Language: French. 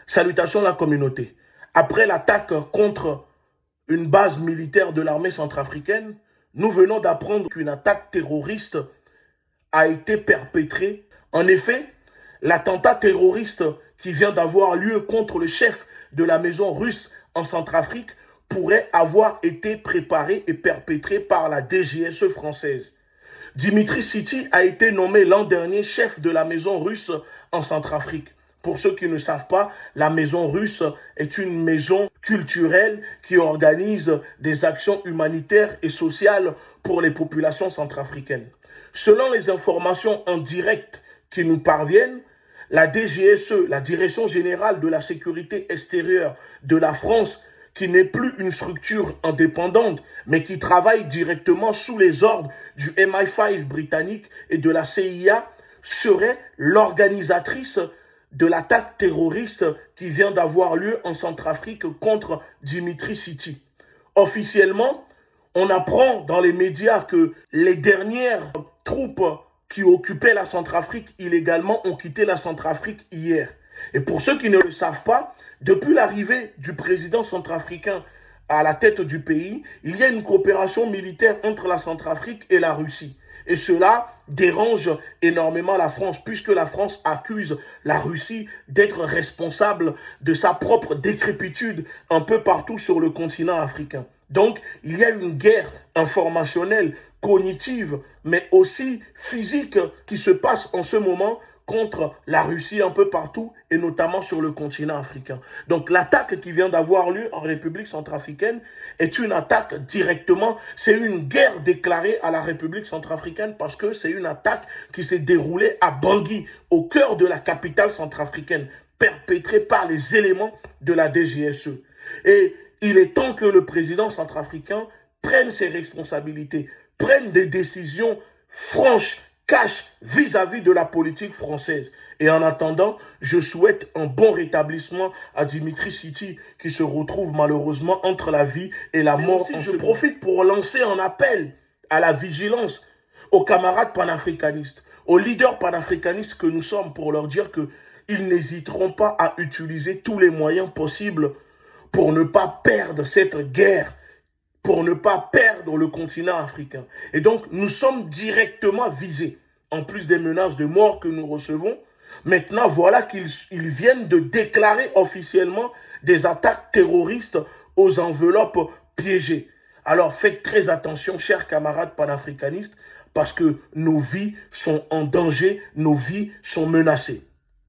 Salutations à la communauté. Après l'attaque contre une base militaire de l'armée centrafricaine, nous venons d'apprendre qu'une attaque terroriste a été perpétrée. En effet, l'attentat terroriste qui vient d'avoir lieu contre le chef de la maison russe en Centrafrique pourrait avoir été préparé et perpétré par la DGSE française. Dimitri Siti a été nommé l'an dernier chef de la maison russe en Centrafrique. Pour ceux qui ne savent pas, la maison russe est une maison culturelle qui organise des actions humanitaires et sociales pour les populations centrafricaines. Selon les informations en direct qui nous parviennent, la DGSE, la Direction générale de la sécurité extérieure de la France, qui n'est plus une structure indépendante, mais qui travaille directement sous les ordres du MI5 britannique et de la CIA, serait l'organisatrice de l'attaque terroriste qui vient d'avoir lieu en Centrafrique contre Dimitri Siti. Officiellement, on apprend dans les médias que les dernières troupes qui occupaient la Centrafrique illégalement ont quitté la Centrafrique hier. Et pour ceux qui ne le savent pas, depuis l'arrivée du président centrafricain à la tête du pays, il y a une coopération militaire entre la Centrafrique et la Russie. Et cela dérange énormément la France, puisque la France accuse la Russie d'être responsable de sa propre décrépitude un peu partout sur le continent africain. Donc, il y a une guerre informationnelle, cognitive, mais aussi physique qui se passe en ce moment contre la Russie un peu partout et notamment sur le continent africain. Donc l'attaque qui vient d'avoir lieu en République centrafricaine est une attaque directement, c'est une guerre déclarée à la République centrafricaine parce que c'est une attaque qui s'est déroulée à Bangui, au cœur de la capitale centrafricaine, perpétrée par les éléments de la DGSE. Et il est temps que le président centrafricain prenne ses responsabilités, prenne des décisions franches, cash vis-à-vis de la politique française. Et en attendant, je souhaite un bon rétablissement à Dimitri Siti qui se retrouve malheureusement entre la vie et la mort. Aussi, je profite pour lancer un appel à la vigilance aux camarades panafricanistes, aux leaders panafricanistes que nous sommes pour leur dire qu'ils n'hésiteront pas à utiliser tous les moyens possibles pour ne pas perdre cette guerre, pour ne pas perdre le continent africain. Et donc, nous sommes directement visés. En plus des menaces de mort que nous recevons, maintenant, voilà qu'ils viennent de déclarer officiellement des attaques terroristes aux enveloppes piégées. Alors, faites très attention, chers camarades panafricanistes, parce que nos vies sont en danger, nos vies sont menacées.